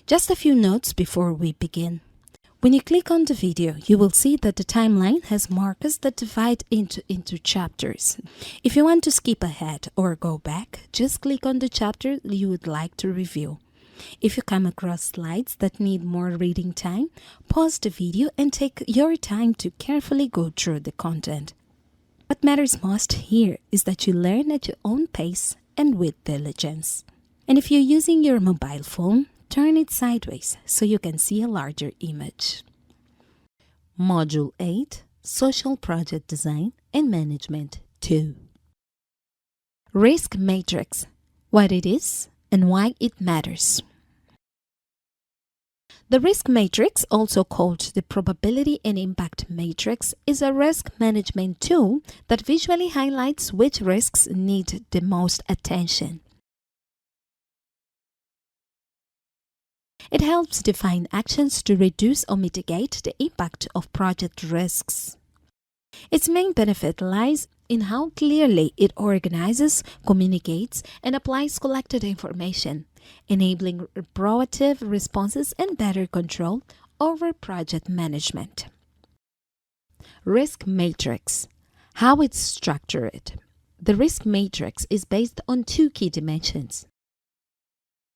Just a few notes before we begin. When you click on the video, you will see that the timeline has markers that divide into chapters. If you want to skip ahead or go back, just click on the chapter you would like to review. If you come across slides that need more reading time, pause the video and take your time to carefully go through the content. What matters most here is that you learn at your own pace and with diligence. And if you're using your mobile phone, turn it sideways so you can see a larger image. Module 8, Social Project Design and Management 2. Risk Matrix, what it is and why it matters. The risk matrix, also called the probability and impact matrix, is a risk management tool that visually highlights which risks need the most attention. It helps define actions to reduce or mitigate the impact of project risks. Its main benefit lies in how clearly it organizes, communicates, and applies collected information, enabling proactive responses and better control over project management. Risk matrix. How it's structured. The risk matrix is based on two key dimensions: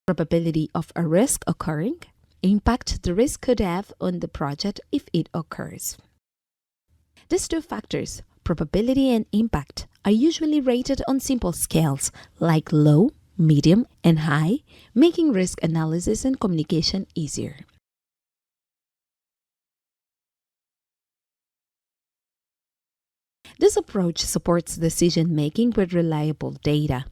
probability of a risk occurring, impact the risk could have on the project if it occurs. These two factors, probability and impact, are usually rated on simple scales like low, medium, and high, making risk analysis and communication easier. This approach supports decision-making with reliable data.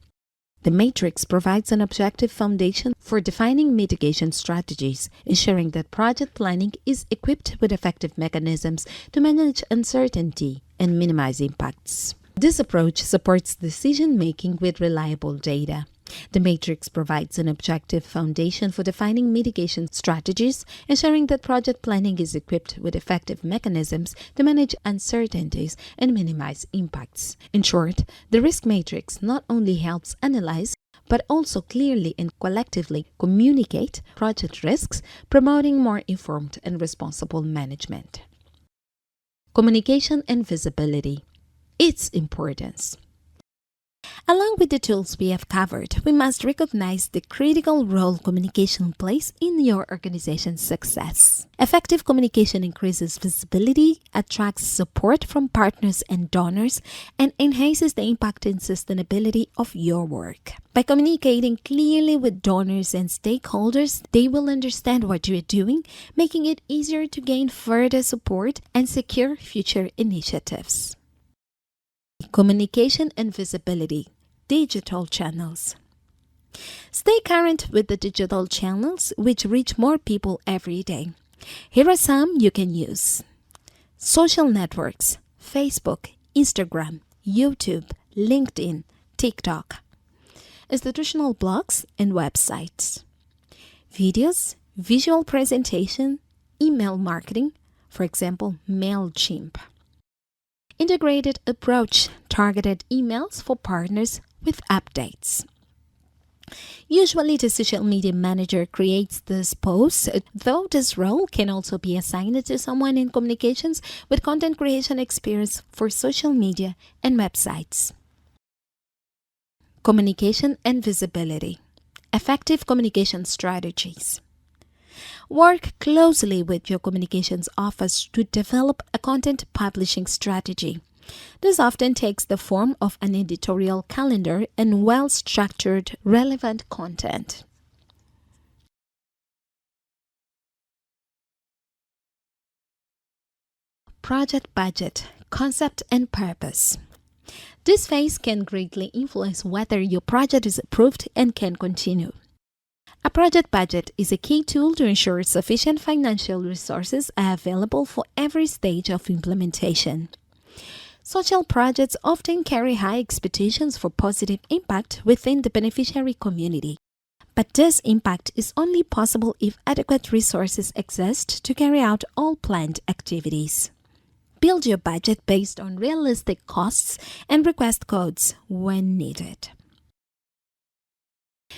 The matrix provides an objective foundation for defining mitigation strategies, ensuring that project planning is equipped with effective mechanisms to manage uncertainty and minimize impacts. This approach supports decision-making with reliable data. The matrix provides an objective foundation for defining mitigation strategies, ensuring that project planning is equipped with effective mechanisms to manage uncertainties and minimize impacts. In short, the risk matrix not only helps analyze, but also clearly and collectively communicate project risks, promoting more informed and responsible management. Communication and visibility. Its importance. Along with the tools we have covered, we must recognize the critical role communication plays in your organization's success. Effective communication increases visibility, attracts support from partners and donors, and enhances the impact and sustainability of your work. By communicating clearly with donors and stakeholders, they will understand what you are doing, making it easier to gain further support and secure future initiatives. Communication and visibility. Digital channels. Stay current with the digital channels which reach more people every day. Here are some you can use. Social networks: Facebook, Instagram, YouTube, LinkedIn, TikTok. Institutional blogs and websites. Videos, visual presentation, email marketing, for example, MailChimp. Integrated approach, targeted emails for partners with updates. Usually the social media manager creates this post, though this role can also be assigned to someone in communications with content creation experience for social media and websites. Communication and visibility. Effective communication strategies. Work closely with your communications office to develop a content publishing strategy. This often takes the form of an editorial calendar and well-structured, relevant content. Project budget, concept and purpose. This phase can greatly influence whether your project is approved and can continue. A project budget is a key tool to ensure sufficient financial resources are available for every stage of implementation. Social projects often carry high expectations for positive impact within the beneficiary community. But this impact is only possible if adequate resources exist to carry out all planned activities. Build your budget based on realistic costs and request codes when needed.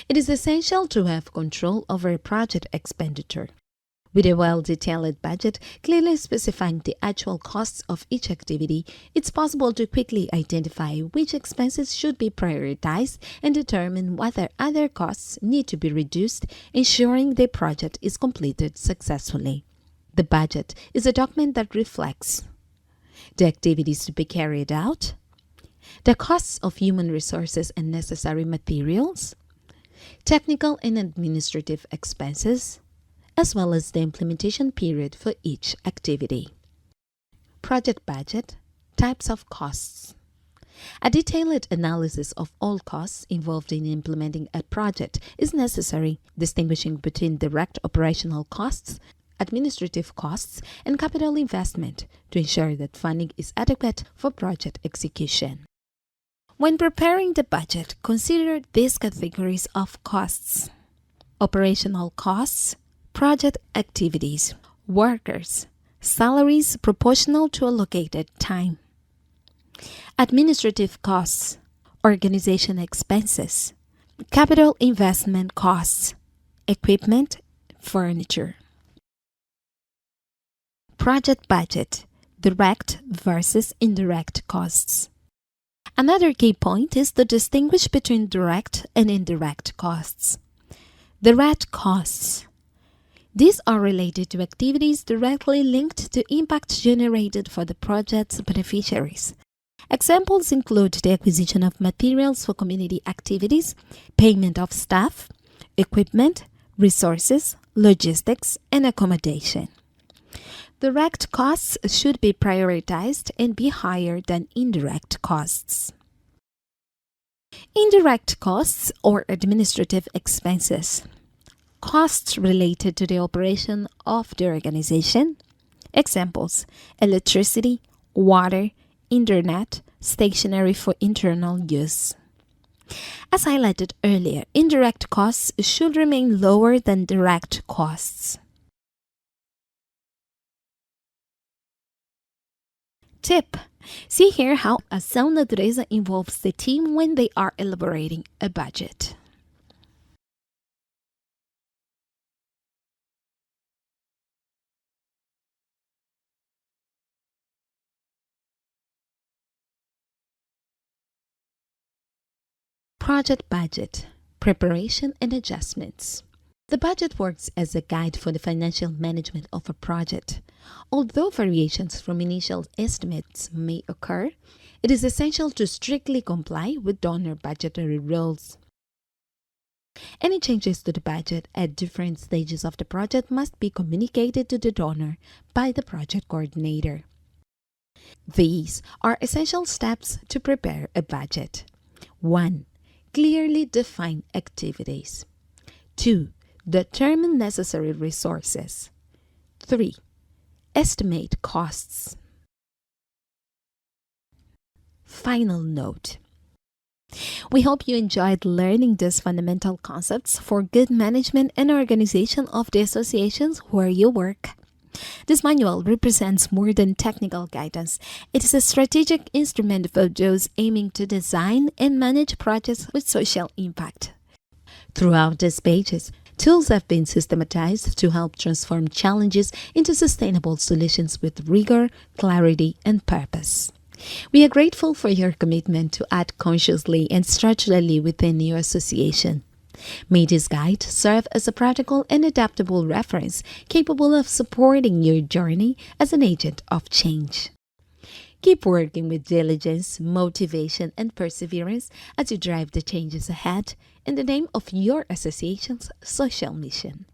It is essential to have control over project expenditure. With a well-detailed budget clearly specifying the actual costs of each activity, it's possible to quickly identify which expenses should be prioritized and determine whether other costs need to be reduced, ensuring the project is completed successfully. The budget is a document that reflects the activities to be carried out, the costs of human resources and necessary materials, technical and administrative expenses, as well as the implementation period for each activity. Project budget, types of costs. A detailed analysis of all costs involved in implementing a project is necessary, distinguishing between direct operational costs, administrative costs, and capital investment to ensure that funding is adequate for project execution. When preparing the budget, consider these categories of costs: operational costs, project activities, workers, salaries proportional to allocated time, administrative costs, organization expenses, capital investment costs, equipment, furniture. Project budget, direct versus indirect costs. Another key point is to distinguish between direct and indirect costs. Direct costs. These are related to activities directly linked to impact generated for the project's beneficiaries. Examples include the acquisition of materials for community activities, payment of staff, equipment, resources, logistics, and accommodation. Direct costs should be prioritized and be higher than indirect costs. Indirect costs or administrative expenses. Costs related to the operation of the organization. Examples: electricity, water, internet, stationery for internal use. As highlighted earlier, indirect costs should remain lower than direct costs. Tip: see here how Ação Natureza involves the team when they are elaborating a budget. Project budget, preparation and adjustments. The budget works as a guide for the financial management of a project. Although variations from initial estimates may occur, it is essential to strictly comply with donor budgetary rules. Any changes to the budget at different stages of the project must be communicated to the donor by the project coordinator. These are essential steps to prepare a budget. 1. Clearly define activities. 2. Determine necessary resources. 3. Estimate costs. Final note. We hope you enjoyed learning these fundamental concepts for good management and organization of the associations where you work. This manual represents more than technical guidance. It is a strategic instrument for those aiming to design and manage projects with social impact. Throughout these pages, tools have been systematized to help transform challenges into sustainable solutions with rigor, clarity, and purpose. We are grateful for your commitment to act consciously and structurally within your association. May this guide serve as a practical and adaptable reference capable of supporting your journey as an agent of change. Keep working with diligence, motivation, and perseverance as you drive the changes ahead in the name of your association's social mission.